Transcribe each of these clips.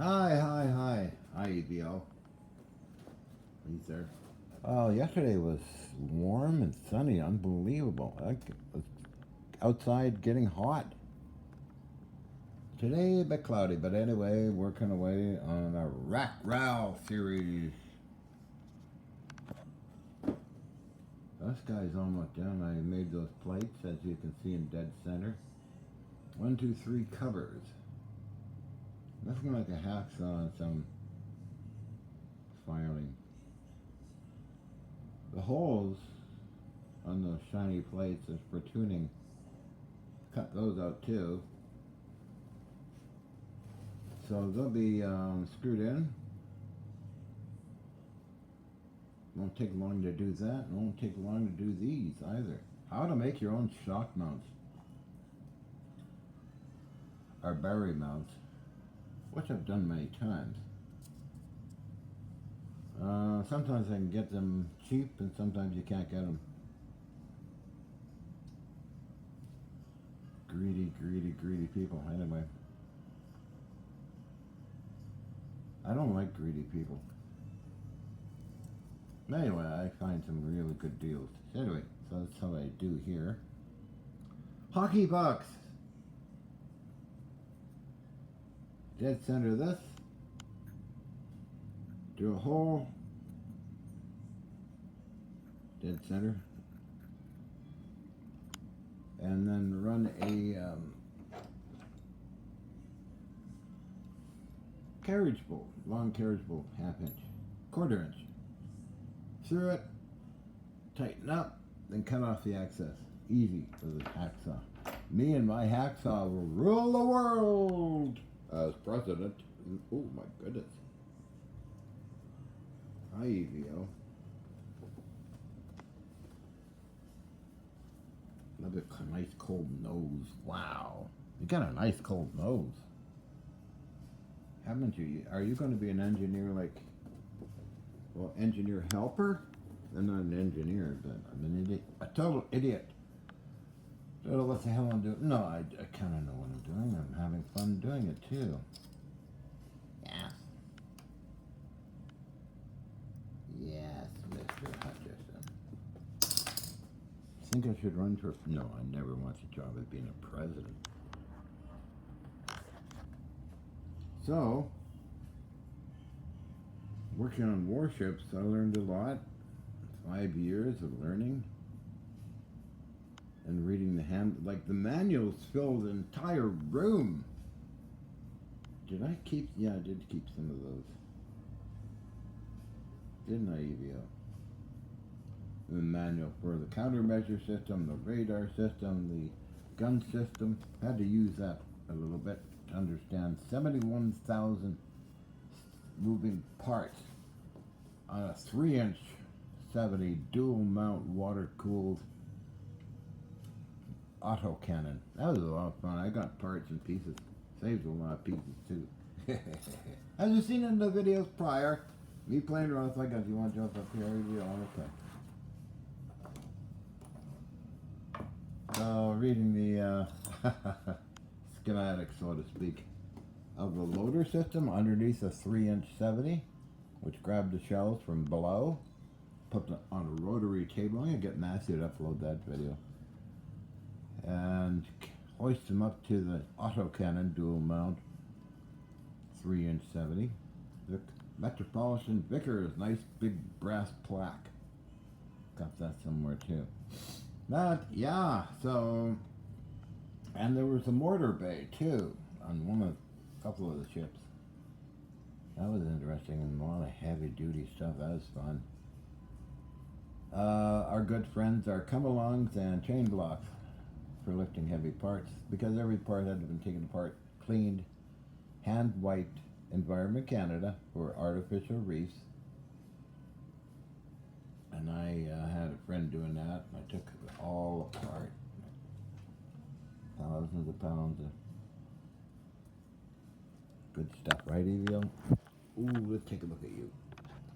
Hi, EBO. He's there. Oh, yesterday was warm and sunny, unbelievable. I was outside getting hot. Today a bit cloudy, but anyway, working away on a Rack Row series. This guy's almost done. I made those plates, as you can see in dead center. 1, 2, 3 covers. Nothing like a hacksaw and some filing. The holes on those shiny plates is for tuning. Cut those out too. So they'll be screwed in. Won't take long to do that. It won't take long to do these either. How to make your own shock mounts. Or battery mounts. Which I've done many times. Sometimes I can get them cheap and sometimes you can't get them. Greedy people. Anyway. I don't like greedy people. Anyway, I find some really good deals. Anyway, so that's how I do here. Hockey pucks. Dead center of this. Do a hole. Dead center. And then run a carriage bolt, long carriage bolt, ½ inch, ½ inch. Through it, tighten up, then cut off the excess. Easy with a hacksaw. Me and my hacksaw will rule the world as president. Oh my goodness. Hi, EVO. Love a nice cold nose. Wow. You got a nice cold nose. Haven't you? Are you going to be an engineer like, well, engineer helper? I'm not an engineer, but I'm an idiot. A total idiot. Don't know what the hell I'm doing. No, I kind of know what I'm doing. I'm having fun doing it too. Yes. Yes, Mr. Hutchison. I think I should run for... No, I never want the job of being a president. So, working on warships, I learned a lot. 5 years of learning and reading like the manuals filled the entire room. Did I keep? Yeah, I did keep some of those. Didn't I, EVO? The manual for the countermeasure system, the radar system, the gun system. Had to use that a little bit to understand 71,000 moving parts on a 3-inch 70 dual mount water cooled auto cannon. That was a lot of fun. I got parts and pieces. Saves a lot of pieces too. As you've seen in the videos prior, me playing around with my guns. You want to jump up here? Okay. So reading the schematic, so to speak, of the loader system underneath a 3-inch 70, which grabbed the shells from below, put them on a rotary table. I'm going to get Matthew to upload that video. And hoist them up to the autocannon dual mount 3-inch 70. The Metropolitan Vickers, nice big brass plaque. Got that somewhere too. But yeah, so, and there was a mortar bay too on a couple of the ships. That was interesting, and a lot of heavy duty stuff. That was fun. Our good friends are come-alongs and chain blocks for lifting heavy parts, because every part had been taken apart, cleaned, hand-wiped, Environment Canada for artificial reefs. And I had a friend doing that, and I took it all apart. Thousands of pounds of good stuff, right, EVO? Ooh, let's take a look at you.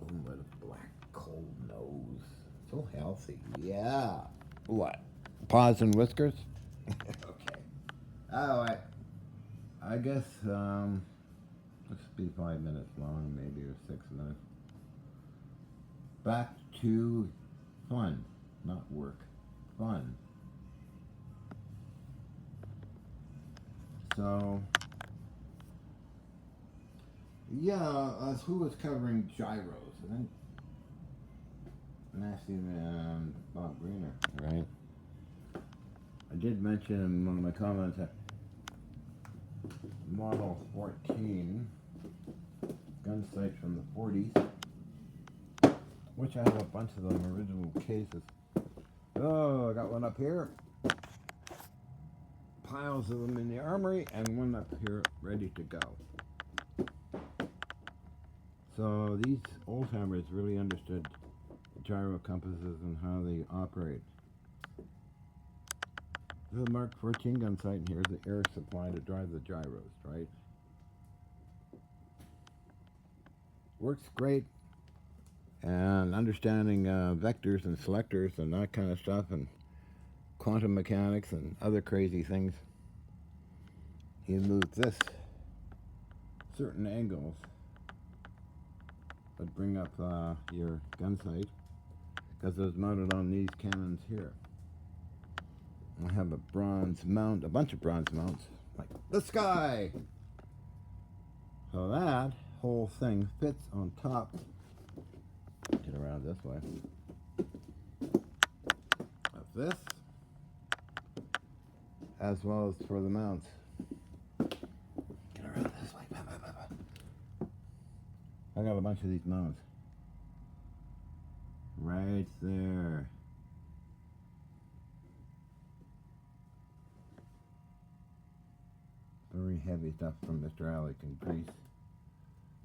Oh, what a black, cold nose. So healthy. Yeah. What? Paws and whiskers? Okay. Oh, I guess, This will be 5 minutes long, maybe, or 6 minutes. Back to fun, not work. Fun. So, yeah, who was covering gyros? I think Matthew and Bob Greener, right? I did mention in one of my comments that Model 14 gun sights from the 40s, which I have a bunch of them, original cases. Oh, I got one up here. Piles of them in the armory, and one up here ready to go. So these old timers really understood gyro compasses and how they operate. The Mark 14 gun sight, and here's the air supply to drive the gyros, right? Works great, and understanding vectors and selectors and that kind of stuff, and quantum mechanics and other crazy things. You move this certain angles but bring up your gun sight, because it's mounted on these cannons here. I have a bronze mount, a bunch of bronze mounts, like the sky. So that whole thing fits on top. Get around this way. Of this, as well as for the mounts. Get around this way. I got a bunch of these mounts. Right there. Very heavy stuff from Mr. Alec in Greece.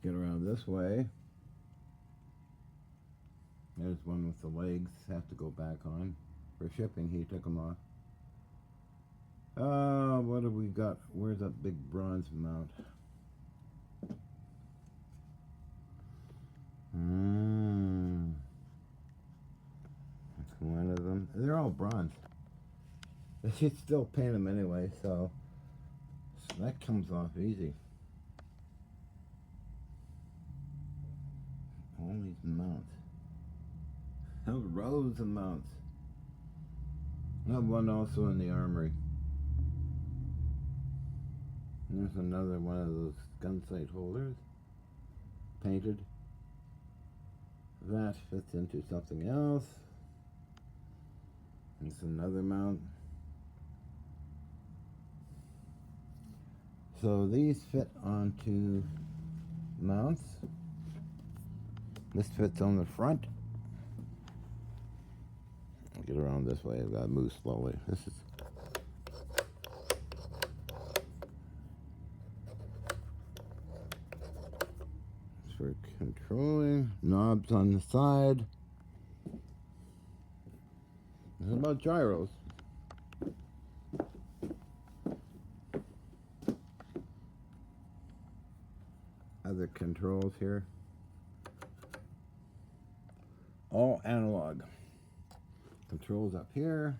Get around this way. There's one with the legs, have to go back on. For shipping, he took them off. What have we got? Where's that big bronze mount? That's one of them. They're all bronze. They should still paint them anyway, so that comes off easy. All these mounts. Oh, rows of mounts. I have one also in the armory. There's another one of those gun sight holders. Painted. That fits into something else. There's another mount. So these fit onto mounts. This fits on the front. I'll get around this way. I've got to move slowly. This is for controlling. Knobs on the side. This is about gyros. Other controls here. All analog. Controls up here.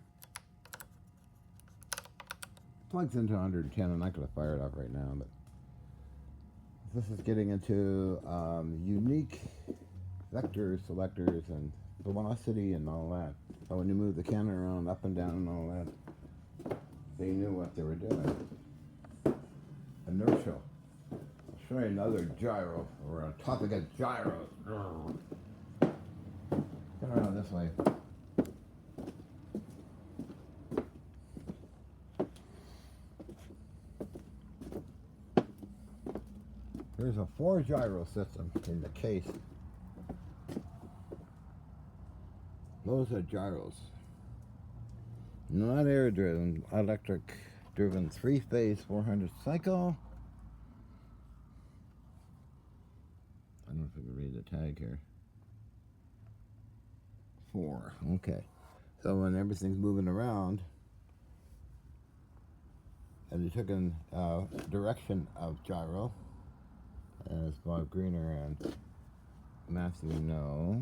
Plugs into 110. I'm not going to fire it up right now, but this is getting into unique vector selectors and velocity and all that. So when you move the cannon around up and down and all that, they knew what they were doing. Inertial. I'll show you another gyro. We're on topic of gyros. Get around this way. There's a 4 gyro system in the case. Those are gyros. Not air driven, electric driven 3-phase 400 cycle. I don't know if I can read the tag here. 4, okay. So when everything's moving around, and you took in direction of gyro, as Bob Greener and Matthew know.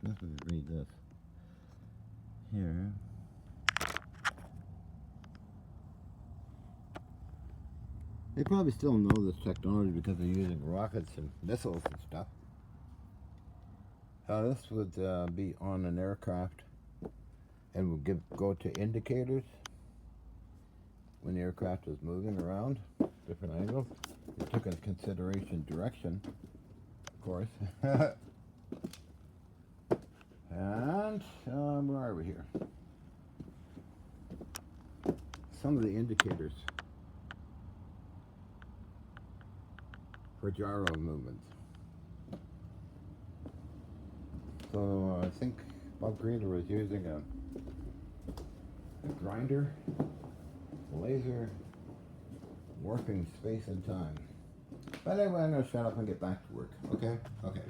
Let me read this. Here. They probably still know this technology because they're using rockets and missiles and stuff. This would be on an aircraft and would go to indicators when the aircraft is moving around, different angles. It took into consideration direction, of course. And where are we here? Some of the indicators for gyro movements. So I think Bob Greener was using a grinder, laser, warping space and time. But anyway, I'm going to shut up and get back to work. Okay? Okay.